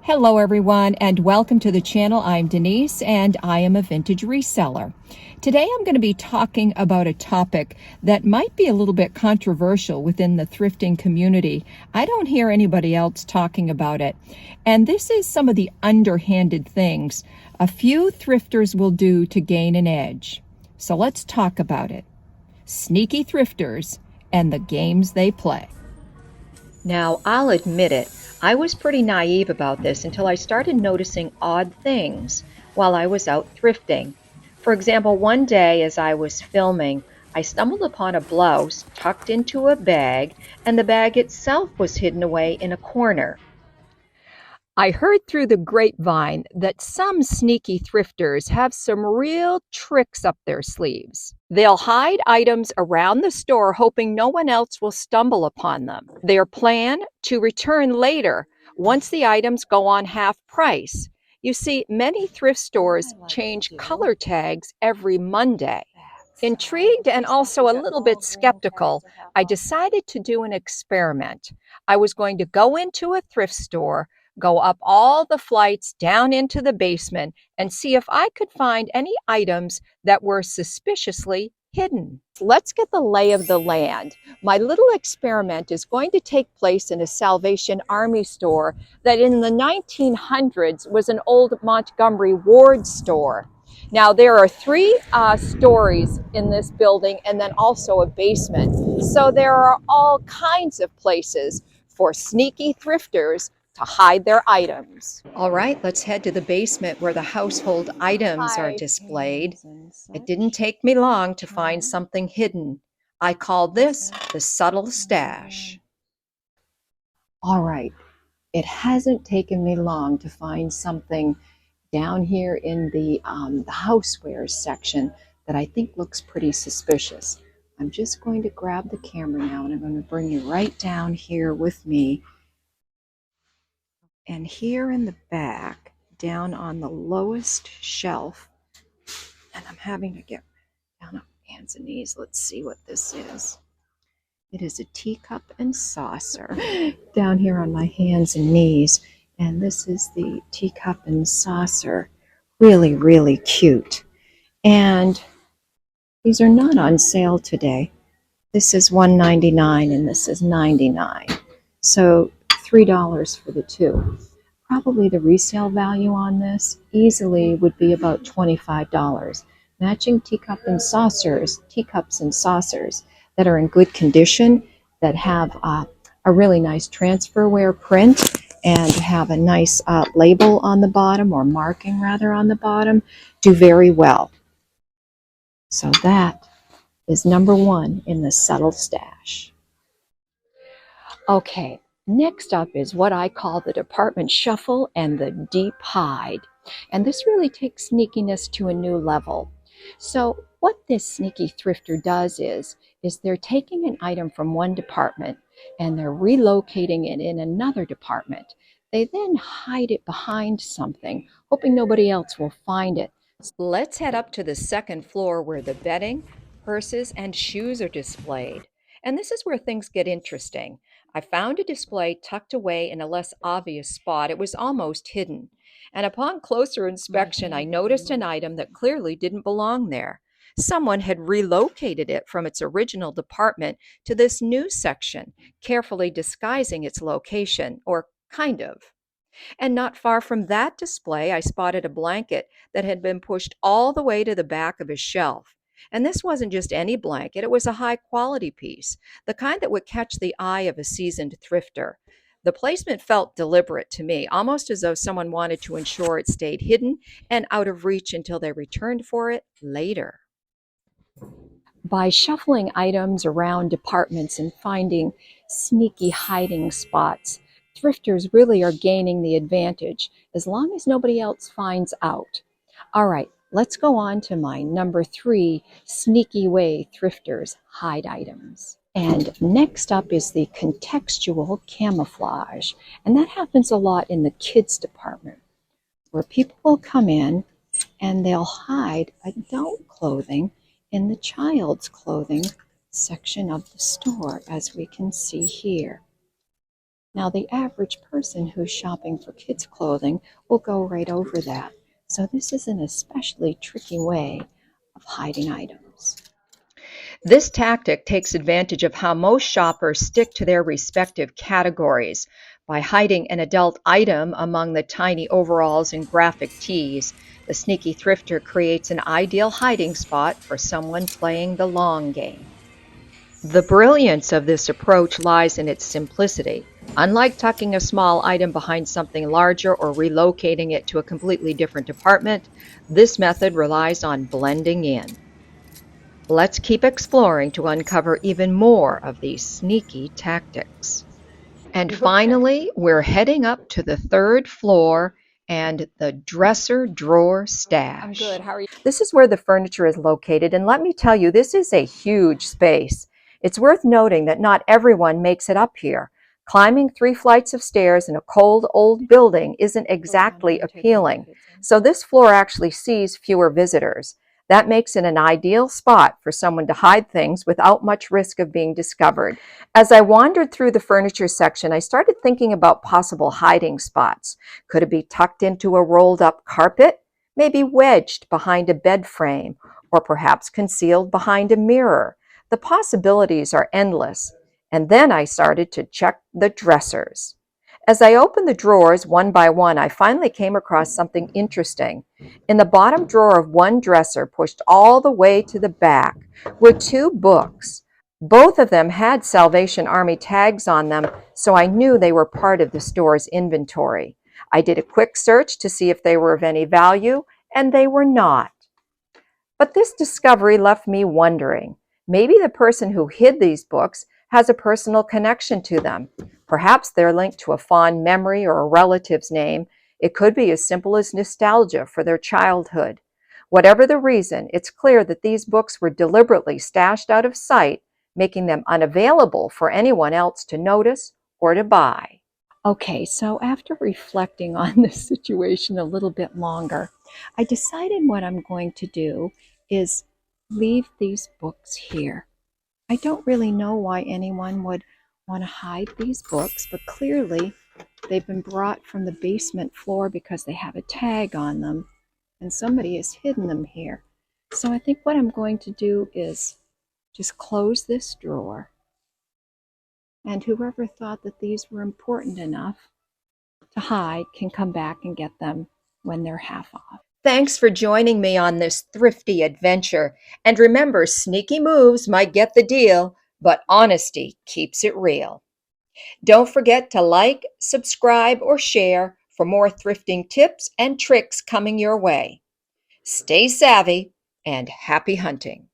Hello everyone and welcome to the channel. I'm Denise and I am a vintage reseller. Today I'm going to be talking about a topic that might be a little bit controversial within the thrifting community. I don't hear anybody else talking about it. And this is some of the underhanded things a few thrifters will do to gain an edge. So let's talk about it. Sneaky thrifters and the games they play. Now, I'll admit it, I was pretty naive about this until I started noticing odd things while I was out thrifting. For example, one day as I was filming, I stumbled upon a blouse tucked into a bag, and the bag itself was hidden away in a corner. I heard through the grapevine that some sneaky thrifters have some real tricks up their sleeves. They'll hide items around the store hoping no one else will stumble upon them. Their plan to return later once the items go on half price. You see, many thrift stores change color tags every Monday. Intrigued and also a little bit skeptical, I decided to do an experiment. I was going to go into a thrift store, go up all the flights down into the basement, and see if I could find any items that were suspiciously hidden. Let's get the lay of the land. My little experiment is going to take place in a Salvation Army store that in the 1900s was an old Montgomery Ward store. Now, there are three stories in this building and then also a basement. So there are all kinds of places for sneaky thrifters to hide their items. All right, let's head to the basement where the household items are displayed. It didn't take me long to find something hidden. I call this the subtle stash. All right, it hasn't taken me long to find something down here in the housewares section that I think looks pretty suspicious. I'm just going to grab the camera now and I'm going to bring you right down here with me. And here in the back, down on the lowest shelf, and I'm having to get down on hands and knees. Let's see what this is. It is a teacup and saucer down here on my hands and knees. And this is the teacup and saucer. Really, really cute. And these are not on sale today. This is $1.99 and this is $99. So $3 for the two. Probably the resale value on this easily would be about $25. Matching teacups and saucers that are in good condition, that have a really nice transferware print and have a nice label on the bottom, or marking rather on the bottom, do very well. So that is number one in the subtle stash. Okay, next up is what I call the department shuffle and the deep hide. And this really takes sneakiness to a new level. So what this sneaky thrifter does is they're taking an item from one department and they're relocating it in another department. They then hide it behind something, hoping nobody else will find it. Let's head up to the second floor where the bedding, purses, and shoes are displayed. And this is where things get interesting. I found a display tucked away in a less obvious spot. It was almost hidden. And upon closer inspection, I noticed an item that clearly didn't belong there. Someone had relocated it from its original department to this new section, carefully disguising its location, or kind of. And not far from that display, I spotted a blanket that had been pushed all the way to the back of a shelf. And this wasn't just any blanket, it was a high quality piece, the kind that would catch the eye of a seasoned thrifter. The placement felt deliberate to me, almost as though someone wanted to ensure it stayed hidden and out of reach until they returned for it later. By shuffling items around departments and finding sneaky hiding spots, thrifters really are gaining the advantage as long as nobody else finds out. All right, let's go on to my number 3 sneaky way thrifters hide items. And next up is the contextual camouflage. And that happens a lot in the kids department, where people will come in and they'll hide adult clothing in the child's clothing section of the store, as we can see here. Now, the average person who's shopping for kids' clothing will go right over that. So this is an especially tricky way of hiding items. This tactic takes advantage of how most shoppers stick to their respective categories. By hiding an adult item among the tiny overalls and graphic tees, the sneaky thrifter creates an ideal hiding spot for someone playing the long game. The brilliance of this approach lies in its simplicity. Unlike tucking a small item behind something larger or relocating it to a completely different department, this method relies on blending in. Let's keep exploring to uncover even more of these sneaky tactics. And finally, we're heading up to the third floor and the dresser drawer stash. I'm good. How are you? This is where the furniture is located, and let me tell you, this is a huge space. It's worth noting that not everyone makes it up here. Climbing 3 flights of stairs in a cold, old building isn't exactly appealing, so this floor actually sees fewer visitors. That makes it an ideal spot for someone to hide things without much risk of being discovered. As I wandered through the furniture section, I started thinking about possible hiding spots. Could it be tucked into a rolled up carpet? Maybe wedged behind a bed frame, or perhaps concealed behind a mirror. The possibilities are endless. And then I started to check the dressers. As I opened the drawers one by one, I finally came across something interesting. In the bottom drawer of one dresser, pushed all the way to the back, were 2 books. Both of them had Salvation Army tags on them, so I knew they were part of the store's inventory. I did a quick search to see if they were of any value, and they were not. But this discovery left me wondering. Maybe the person who hid these books has a personal connection to them. Perhaps they're linked to a fond memory or a relative's name. It could be as simple as nostalgia for their childhood. Whatever the reason, it's clear that these books were deliberately stashed out of sight, making them unavailable for anyone else to notice or to buy. Okay, so after reflecting on this situation a little bit longer, I decided what I'm going to do is leave these books here. I don't really know why anyone would want to hide these books, but clearly they've been brought from the basement floor because they have a tag on them, and somebody has hidden them here. So I think what I'm going to do is just close this drawer. And whoever thought that these were important enough to hide can come back and get them when they're half off. Thanks for joining me on this thrifty adventure. And remember, sneaky moves might get the deal, but honesty keeps it real. Don't forget to like, subscribe, or share for more thrifting tips and tricks coming your way. Stay savvy and happy hunting.